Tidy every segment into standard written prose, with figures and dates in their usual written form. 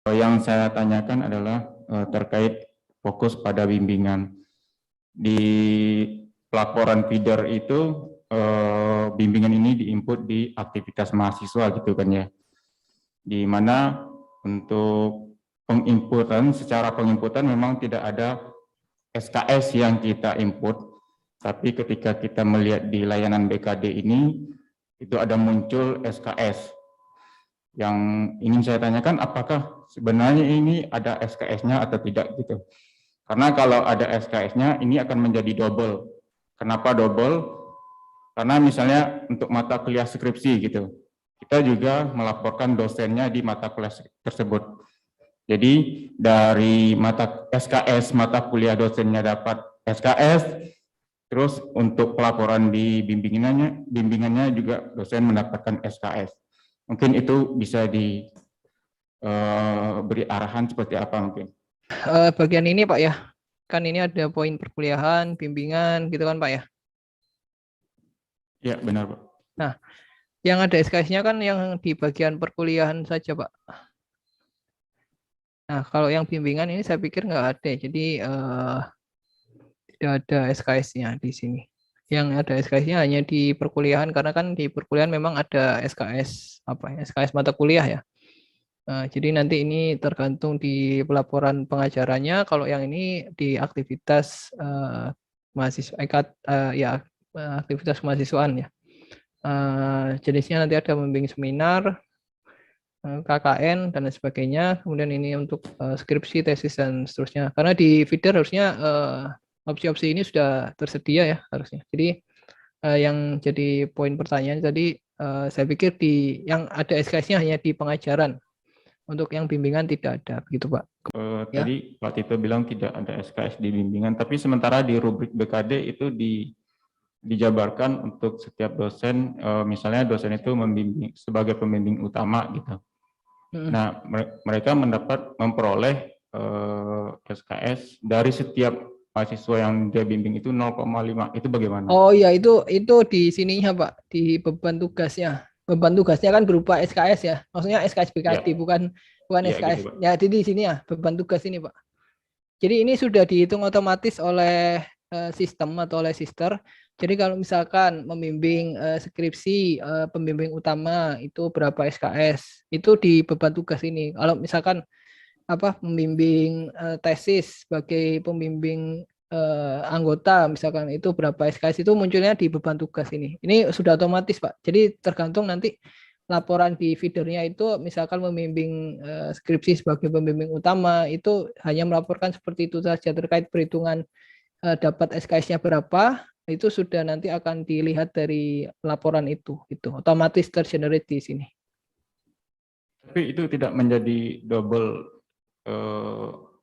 Yang saya tanyakan adalah terkait fokus pada bimbingan. Di pelaporan feeder itu bimbingan ini diinput di aktivitas mahasiswa gitu kan ya. Di mana untuk penginputan, secara penginputan memang tidak ada SKS yang kita input, tapi ketika kita melihat di layanan BKD ini, itu ada muncul SKS. Yang ingin saya tanyakan, apakah sebenarnya ini ada SKS-nya atau tidak gitu. Karena kalau ada SKS-nya, ini akan menjadi double. Kenapa double? Karena misalnya untuk mata kuliah skripsi gitu, kita juga melaporkan dosennya di mata kuliah tersebut. Jadi dari mata SKS, mata kuliah dosennya dapat SKS, terus untuk pelaporan di bimbingannya juga dosen mendapatkan SKS. Mungkin itu bisa diberi arahan seperti apa mungkin. Bagian ini Pak ya, kan ini ada poin perkuliahan, bimbingan gitu kan Pak ya. Ya benar Pak. Nah, yang ada SKS-nya kan yang di bagian perkuliahan saja Pak. Nah, kalau yang bimbingan ini saya pikir nggak ada, jadi tidak ada SKS-nya di sini. Yang ada SKS-nya hanya di perkuliahan, karena kan di perkuliahan memang ada SKS apa ya, SKS mata kuliah ya. Jadi nanti ini tergantung di pelaporan pengajarannya. Kalau yang ini di aktivitas mahasiswa, ya aktivitas mahasiswaan ya. Jenisnya nanti ada membimbing seminar, KKN dan lain sebagainya. Kemudian ini untuk skripsi, tesis dan seterusnya. Karena di feeder harusnya opsi-opsi ini sudah tersedia ya harusnya. Jadi yang jadi poin pertanyaan tadi, saya pikir di yang ada SKS-nya hanya di pengajaran. Untuk yang bimbingan tidak ada, begitu Pak. Tadi Pak Tito bilang tidak ada SKS di bimbingan, tapi sementara di rubrik BKD itu dijabarkan untuk setiap dosen, misalnya dosen itu membimbing sebagai pembimbing utama gitu. Nah, mereka memperoleh SKS dari setiap mahasiswa yang dia bimbing itu 0,5. Itu bagaimana? Oh iya, itu di sininya Pak, di beban tugasnya. Beban tugasnya kan berupa SKS ya. Maksudnya SKS BKD, Ya. bukan Ya, SKS. gitu, Pak. Ya, di sini ya, beban tugas ini Pak. Jadi ini sudah dihitung otomatis oleh sistem atau oleh sister. Jadi kalau misalkan membimbing skripsi, pembimbing utama itu berapa SKS, itu di beban tugas ini. Kalau misalkan membimbing tesis sebagai pembimbing anggota, misalkan itu berapa SKS, itu munculnya di beban tugas ini. Ini sudah otomatis Pak. Jadi tergantung nanti laporan di feedernya itu, misalkan membimbing skripsi sebagai pembimbing utama, itu hanya melaporkan seperti itu saja. Terkait perhitungan dapat SKS-nya berapa, itu sudah nanti akan dilihat dari laporan itu otomatis tergenerate di sini. Tapi itu tidak menjadi double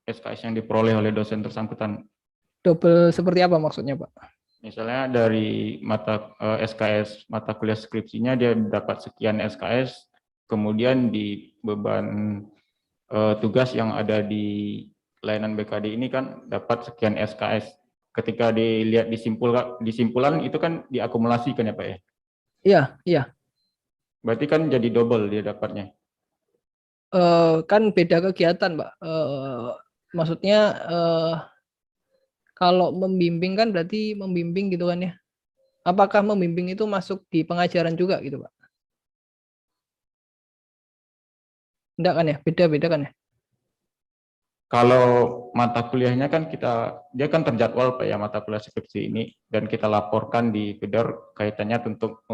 SKS yang diperoleh oleh dosen bersangkutan. Double seperti apa maksudnya Pak? Misalnya dari mata SKS mata kuliah skripsinya dia dapat sekian SKS, kemudian di beban tugas yang ada di layanan BKD ini kan dapat sekian SKS. Ketika dilihat disimpulan itu kan diakumulasikan ya Pak ya? Iya, iya. Berarti kan jadi double dia dapatnya. Kan beda kegiatan Pak. Maksudnya kalau membimbing kan berarti membimbing gitu kan ya. Apakah membimbing itu masuk di pengajaran juga gitu Pak? Enggak kan ya? Beda-beda kan ya? Kalau mata kuliahnya kan dia kan terjadwal Pak ya mata kuliah skripsi ini, dan kita laporkan di feeder kaitannya untuk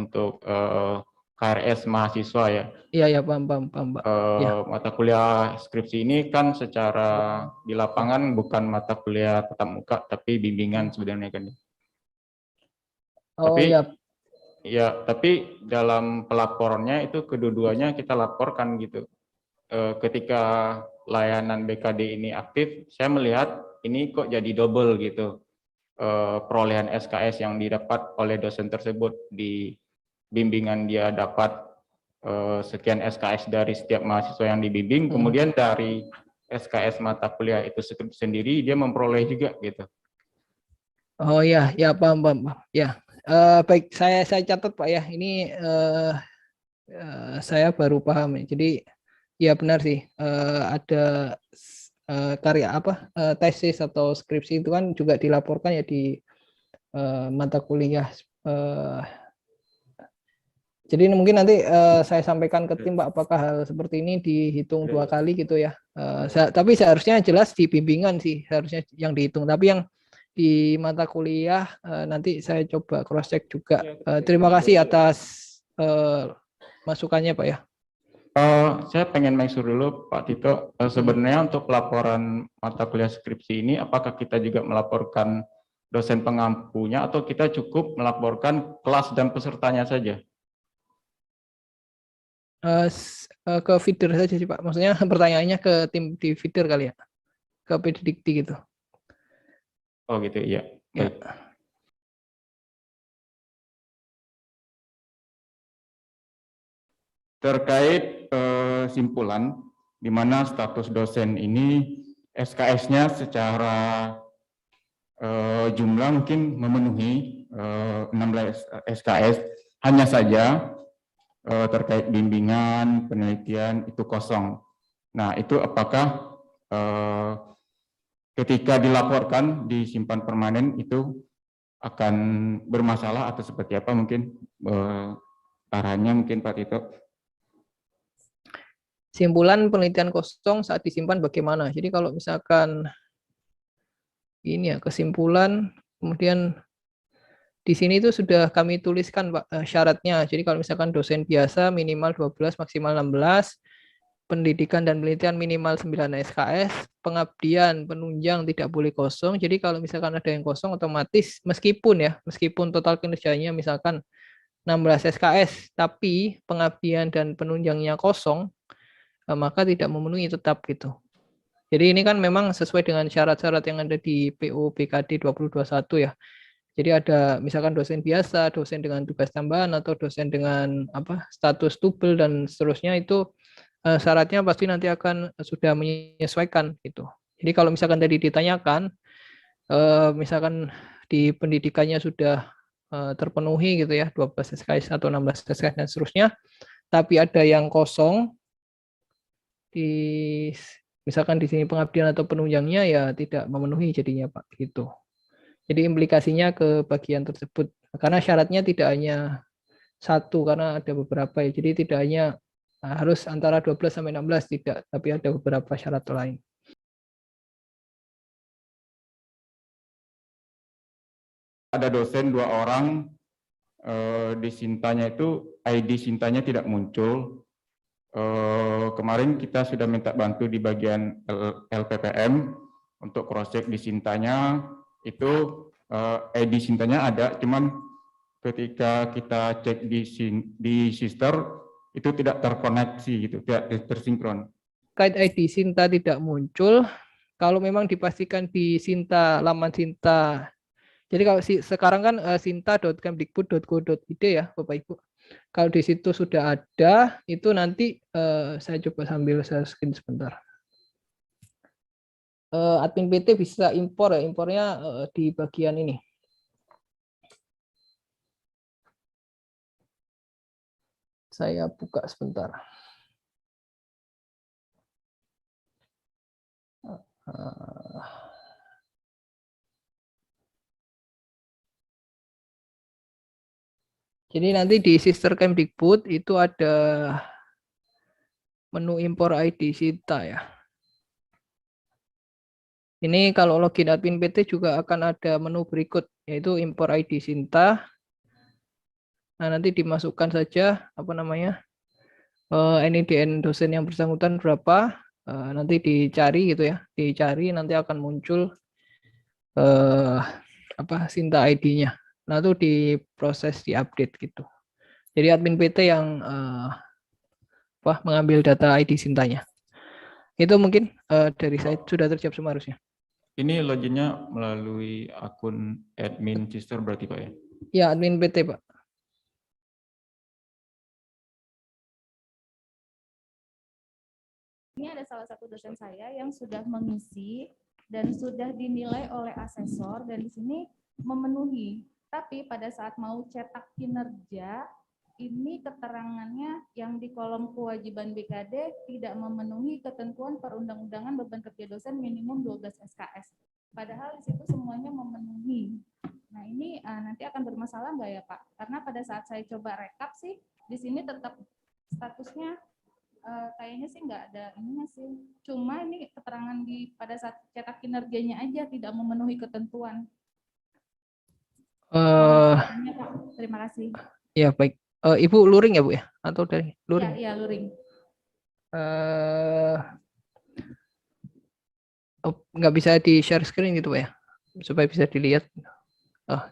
KRS mahasiswa ya. Iya ya, paham Pak. Ya. Mata kuliah skripsi ini kan secara di lapangan bukan mata kuliah tatap muka tapi bimbingan sebenarnya kan. Oh ya. Tapi dalam pelaporannya itu kedua-duanya kita laporkan gitu. Ketika layanan BKD ini aktif, saya melihat ini kok jadi double gitu perolehan SKS yang didapat oleh dosen tersebut. Di bimbingan dia dapat sekian SKS dari setiap mahasiswa yang dibimbing, kemudian dari SKS mata kuliah itu sendiri dia memperoleh juga gitu. Oh ya, ya paham. Ya, baik, saya catat Pak ya. Ini saya baru paham ya. Jadi Ya benar sih. Ada karya apa tesis atau skripsi itu kan juga dilaporkan ya di mata kuliah. Jadi mungkin nanti saya sampaikan ke tim Pak, apakah hal seperti ini dihitung 2 kali gitu ya. Tapi seharusnya jelas di bimbingan sih, seharusnya yang dihitung. Tapi yang di mata kuliah nanti saya coba cross check juga. Terima kasih atas masukannya Pak ya. Saya pengen make sure dulu Pak Tito, sebenarnya untuk laporan mata kuliah skripsi ini, apakah kita juga melaporkan dosen pengampunya atau kita cukup melaporkan kelas dan pesertanya saja? Ke feeder saja sih Pak. Maksudnya pertanyaannya ke tim di feeder kali ya, ke PDDikti gitu. Oh gitu, iya. Ya. Baik. Terkait simpulan, di mana status dosen ini SKS-nya secara jumlah mungkin memenuhi 16 SKS, hanya saja terkait bimbingan, penelitian itu kosong. Nah, itu apakah ketika dilaporkan disimpan permanen itu akan bermasalah atau seperti apa mungkin arahnya mungkin Pak Tito? Simpulan penelitian kosong saat disimpan bagaimana? Jadi kalau misalkan ini ya kesimpulan, kemudian di sini itu sudah kami tuliskan Pak syaratnya. Jadi kalau misalkan dosen biasa minimal 12 maksimal 16, pendidikan dan penelitian minimal 9 SKS, pengabdian penunjang tidak boleh kosong. Jadi kalau misalkan ada yang kosong otomatis meskipun total kinerjanya misalkan 16 SKS tapi pengabdian dan penunjangnya kosong, maka tidak memenuhi tetap gitu. Jadi ini kan memang sesuai dengan syarat-syarat yang ada di PO BKD 2021 ya. Jadi ada misalkan dosen biasa, dosen dengan tugas tambahan atau dosen dengan apa status tubel dan seterusnya itu syaratnya pasti nanti akan sudah menyesuaikan gitu. Jadi kalau misalkan tadi ditanyakan misalkan di pendidikannya sudah terpenuhi gitu ya 12 SKS atau 16 SKS dan seterusnya, tapi ada yang kosong di misalkan di sini pengabdian atau penunjangnya ya tidak memenuhi jadinya Pak gitu. Jadi implikasinya ke bagian tersebut karena syaratnya tidak hanya satu karena ada beberapa ya. Jadi tidak hanya harus antara 12 sampai 16 tidak, tapi ada beberapa syarat lain. Ada dosen 2 orang di Sintanya itu ID Sintanya tidak muncul. Kemarin kita sudah minta bantu di bagian LPPM untuk cross check di Sintanya itu ID Sintanya ada, cuman ketika kita cek di sister itu tidak terkoneksi gitu, tidak tersinkron. Kait ID Sinta tidak muncul, kalau memang dipastikan di Sinta laman Sinta. Jadi kalau sekarang kan sinta.kemdikbud.go.id ya Bapak Ibu. Kalau di situ sudah ada, itu nanti saya coba sambil saya screen sebentar. Admin PT bisa impor ya, impornya di bagian ini. Saya buka sebentar. Jadi nanti di Sister Kemdikbud itu ada menu impor ID Sinta ya. Ini kalau login admin PT juga akan ada menu berikut, yaitu impor ID Sinta. Nah, nanti dimasukkan saja apa namanya NIDN dosen yang bersangkutan berapa, nanti dicari gitu ya, dicari nanti akan muncul apa Sinta ID-nya. Nah itu diproses, diupdate gitu. Jadi admin PT yang mengambil data ID Sintanya. Itu mungkin dari saya sudah terjawab semua harusnya. Ini loginnya melalui akun admin sister berarti Pak ya? Ya, admin PT Pak. Ini ada salah satu dosen saya yang sudah mengisi dan sudah dinilai oleh asesor dan di sini memenuhi. Tapi pada saat mau cetak kinerja ini keterangannya yang di kolom kewajiban BKD tidak memenuhi ketentuan perundang-undangan beban kerja dosen minimum 12 SKS. Padahal di situ semuanya memenuhi. Nah ini nanti akan bermasalah nggak ya Pak? Karena pada saat saya coba rekap sih, di sini tetap statusnya kayaknya sih nggak ada ininya sih. Cuma ini keterangan di pada saat cetak kinerjanya aja tidak memenuhi ketentuan. Ini, Pak. Terima kasih. Ya baik. Ibu luring ya Bu ya? Atau dari luring? Iya, luring. Nggak bisa di share screen gitu Pak ya? Supaya bisa dilihat.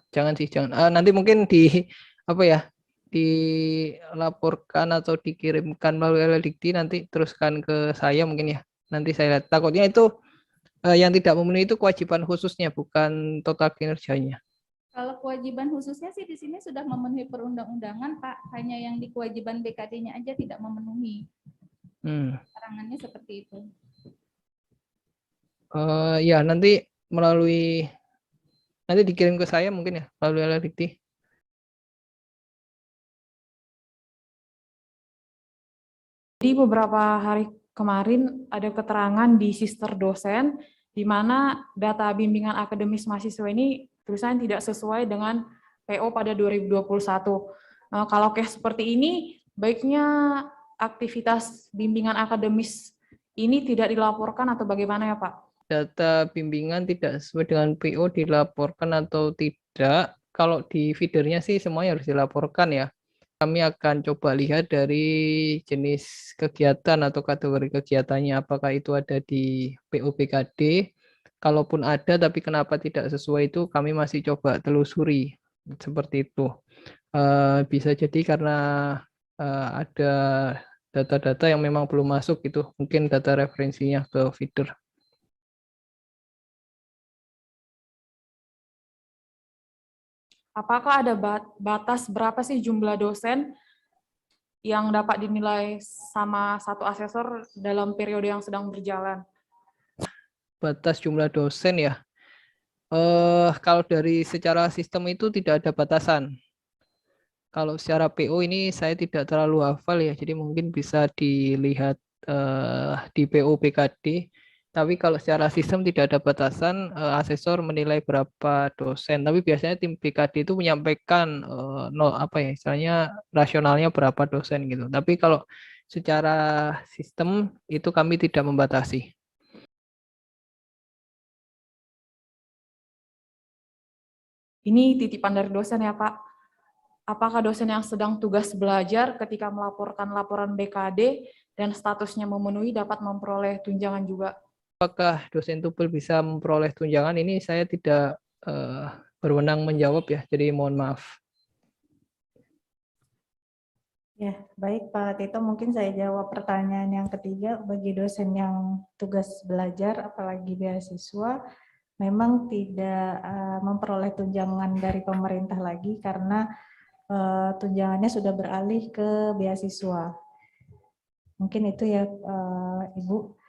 Jangan sih, jangan. Nanti mungkin di apa ya? Dilaporkan atau dikirimkan melalui Dikti, nanti teruskan ke saya mungkin ya. Nanti saya lihat. Takutnya itu yang tidak memenuhi itu kewajiban khususnya, bukan total kinerjanya. Kalau kewajiban khususnya sih di sini sudah memenuhi perundang-undangan, Pak. Hanya yang di kewajiban BKD-nya aja tidak memenuhi. Keterangannya seperti itu. Ya, nanti dikirim ke saya mungkin ya, melalui Dikti. Jadi beberapa hari kemarin ada keterangan di sister dosen di mana data bimbingan akademis mahasiswa ini tulisannya tidak sesuai dengan PO pada 2021. Kalau case seperti ini, baiknya aktivitas bimbingan akademis ini tidak dilaporkan atau bagaimana ya Pak? Data bimbingan tidak sesuai dengan PO dilaporkan atau tidak. Kalau di feedernya sih semuanya harus dilaporkan ya. Kami akan coba lihat dari jenis kegiatan atau kategori kegiatannya, apakah itu ada di PO/BKD. Kalaupun ada, tapi kenapa tidak sesuai itu kami masih coba telusuri. Seperti itu. Bisa jadi karena ada data-data yang memang belum masuk itu, mungkin data referensinya ke feeder. Apakah ada batas berapa sih jumlah dosen yang dapat dinilai sama satu asesor dalam periode yang sedang berjalan? Batas jumlah dosen ya. Kalau dari secara sistem itu tidak ada batasan. Kalau secara PO ini saya tidak terlalu hafal ya, jadi mungkin bisa dilihat di PO/BKD. Tapi kalau secara sistem tidak ada batasan, asesor menilai berapa dosen. Tapi biasanya tim BKD itu menyampaikan apa ya, istilahnya rasionalnya berapa dosen gitu. Tapi kalau secara sistem itu kami tidak membatasi. Ini titipan dari dosen ya Pak. Apakah dosen yang sedang tugas belajar ketika melaporkan laporan BKD dan statusnya memenuhi dapat memperoleh tunjangan juga? Apakah dosen tupel bisa memperoleh tunjangan, ini saya tidak berwenang menjawab ya, jadi mohon maaf. Ya, baik Pak Tito, mungkin saya jawab pertanyaan yang ketiga. Bagi dosen yang tugas belajar, apalagi beasiswa, memang tidak memperoleh tunjangan dari pemerintah lagi karena tunjangannya sudah beralih ke beasiswa. Mungkin itu ya Ibu.